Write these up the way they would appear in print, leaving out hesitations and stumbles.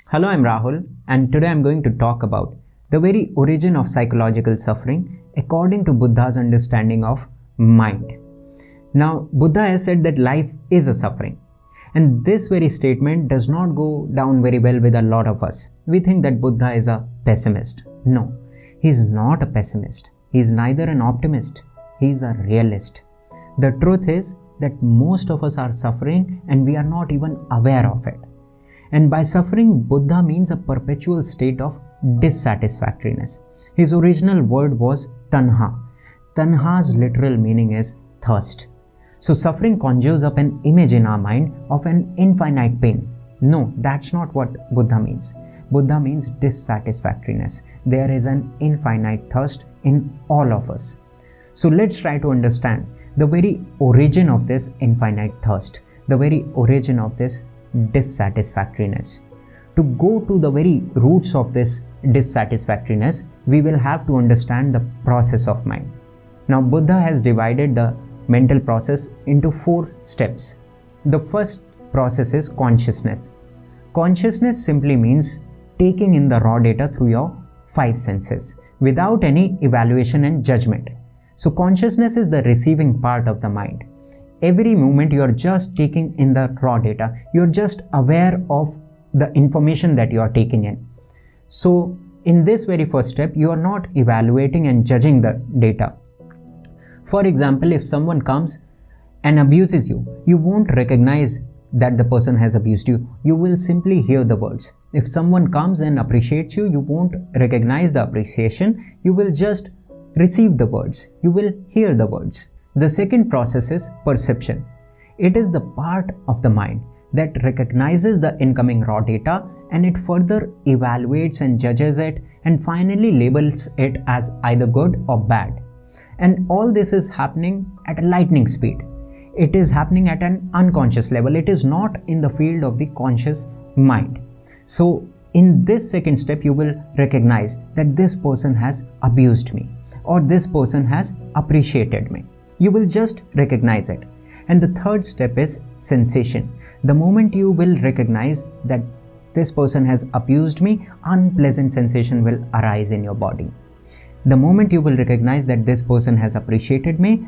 Hello, I'm Rahul, and today I'm going to talk about the very origin of psychological suffering according to Buddha's understanding of mind. Now, Buddha has said that life is a suffering, and this very statement does not go down very well with a lot of us. We think that Buddha is a pessimist. No, he's not a pessimist. He's neither an optimist, he's a realist. The truth is that most of us are suffering and we are not even aware of it. And by suffering, Buddha means a perpetual state of dissatisfactoriness. His original word was tanha. Tanha's literal meaning is thirst. So suffering conjures up an image in our mind of an infinite pain. No, that's not what Buddha means. Buddha means dissatisfactoriness. There is an infinite thirst in all of us. So let's try to understand the very origin of this infinite thirst, the very origin of this dissatisfactoriness. To go to the very roots of this dissatisfactoriness, we will have to understand the process of mind. Now, Buddha has divided the mental process into 4 steps. The first process is consciousness. Consciousness simply means taking in the raw data through your 5 senses without any evaluation and judgment. So consciousness is the receiving part of the mind. Every moment you are just taking in the raw data, you are just aware of the information that you are taking in. So in this very first step, you are not evaluating and judging the data. For example, if someone comes and abuses you, you won't recognize that the person has abused you. You will simply hear the words. If someone comes and appreciates you, you won't recognize the appreciation. You will just receive the words. You will hear the words. The second process is perception. It is the part of the mind that recognizes the incoming raw data and it further evaluates and judges it and finally labels it as either good or bad. And all this is happening at a lightning speed. It is happening at an unconscious level. It is not in the field of the conscious mind. So in this second step, you will recognize that this person has abused me or this person has appreciated me. You will just recognize it. And the third step is sensation. The moment you will recognize that this person has abused me, unpleasant sensation will arise in your body. The moment you will recognize that this person has appreciated me,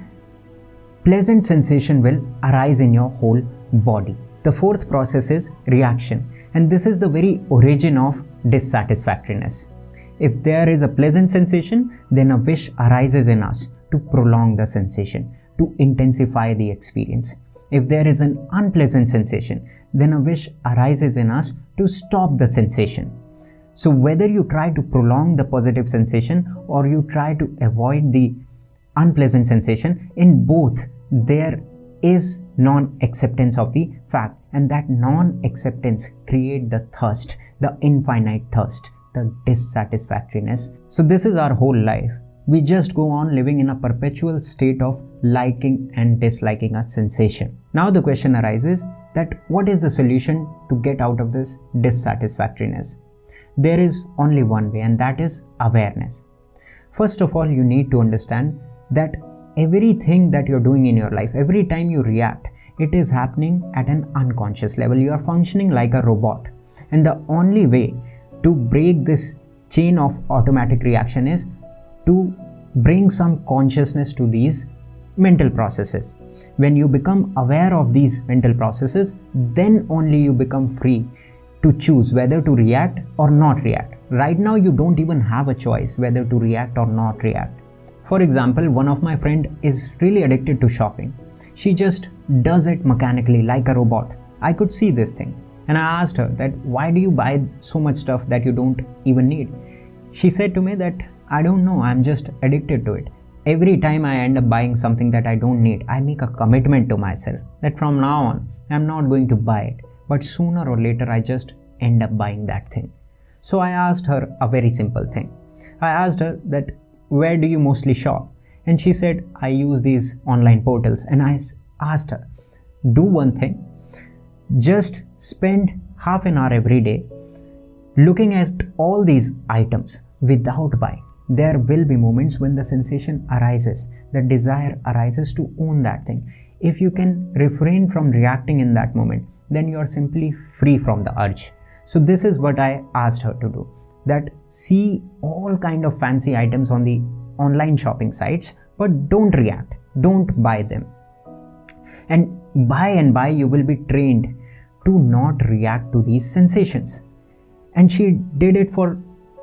pleasant sensation will arise in your whole body. The fourth process is reaction. And this is the very origin of dissatisfactoriness. If there is a pleasant sensation, then a wish arises in us to prolong the sensation, to intensify the experience. If there is an unpleasant sensation, then a wish arises in us to stop the sensation. So whether you try to prolong the positive sensation or you try to avoid the unpleasant sensation, in both there is non-acceptance of the fact, and that non-acceptance creates the thirst, the infinite thirst, the dissatisfactoriness. So this is our whole life. We just go on living in a perpetual state of liking and disliking a sensation. Now the question arises that what is the solution to get out of this dissatisfactoriness? There is only one way, and that is awareness. First of all, you need to understand that everything that you're doing in your life, every time you react, it is happening at an unconscious level. You are functioning like a robot. And the only way to break this chain of automatic reaction is to bring some consciousness to these mental processes. When you become aware of these mental processes, then only you become free to choose whether to react or not react. Right now, you don't even have a choice whether to react or not react. For example, one of my friend is really addicted to shopping. She just does it mechanically like a robot. I could see this thing. And I asked her that why do you buy so much stuff that you don't even need? She said to me that I don't know, I'm just addicted to it. Every time I end up buying something that I don't need, I make a commitment to myself that from now on, I'm not going to buy it. But sooner or later, I just end up buying that thing. So I asked her a very simple thing. I asked her that where do you mostly shop? And she said, I use these online portals. And I asked her, do one thing, just spend half an hour every day looking at all these items without buying. There will be moments when the sensation arises, the desire arises to own that thing. If you can refrain from reacting in that moment, then you are simply free from the urge. So this is what I asked her to do, that see all kind of fancy items on the online shopping sites, but don't react, don't buy them. And by you will be trained to not react to these sensations. And she did it for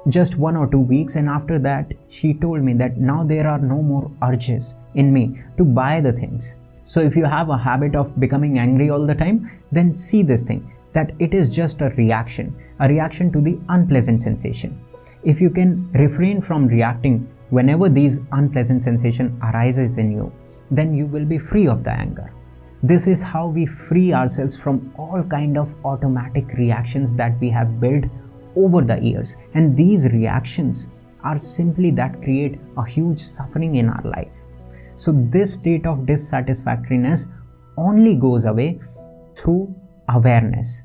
just 1 or 2 weeks, and after that she told me that now there are no more urges in me to buy the things. So if you have a habit of becoming angry all the time, then see this thing, that it is just a reaction to the unpleasant sensation. If you can refrain from reacting whenever these unpleasant sensation arises in you, then you will be free of the anger. This is how we free ourselves from all kind of automatic reactions that we have built over the years. And these reactions are simply that create a huge suffering in our life. So this state of dissatisfactoriness only goes away through awareness,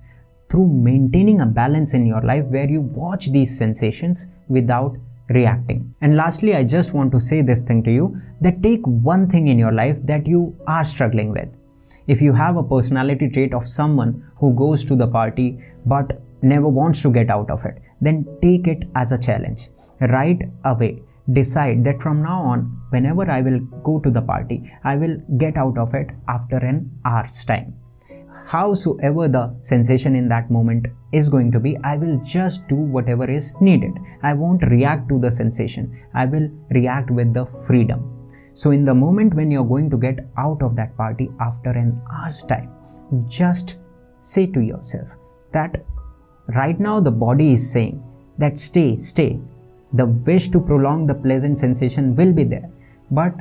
through maintaining a balance in your life where you watch these sensations without reacting. And lastly, I just want to say this thing to you, that take one thing in your life that you are struggling with. If you have a personality trait of someone who goes to the party but never wants to get out of it, then take it as a challenge. Right away, decide that from now on, whenever I will go to the party, I will get out of it after an hour's time. Howsoever the sensation in that moment is going to be, I will just do whatever is needed. I won't react to the sensation. I will react with the freedom. So in the moment when you're going to get out of that party after an hour's time, just say to yourself that right now the body is saying that stay. The wish to prolong the pleasant sensation will be there, but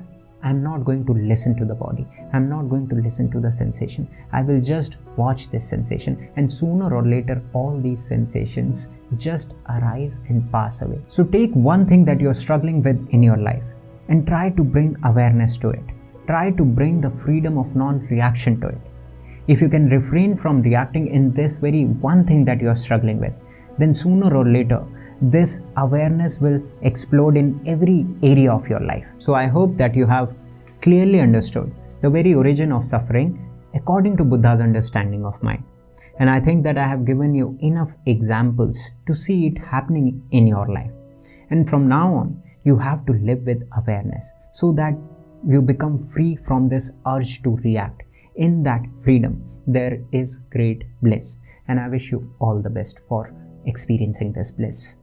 I'm not going to listen to the body. I'm not going to listen to the sensation. I will just watch this sensation, and sooner or later all these sensations just arise and pass away. So take one thing that you're struggling with in your life and try to bring awareness to it. Try to bring the freedom of non-reaction to it. If you can refrain from reacting in this very one thing that you're struggling with, then sooner or later this awareness will explode in every area of your life. So I hope that you have clearly understood the very origin of suffering according to Buddha's understanding of mind. And I think that I have given you enough examples to see it happening in your life. And from now on, you have to live with awareness so that you become free from this urge to react. In that freedom, there is great bliss. And I wish you all the best for experiencing this bliss.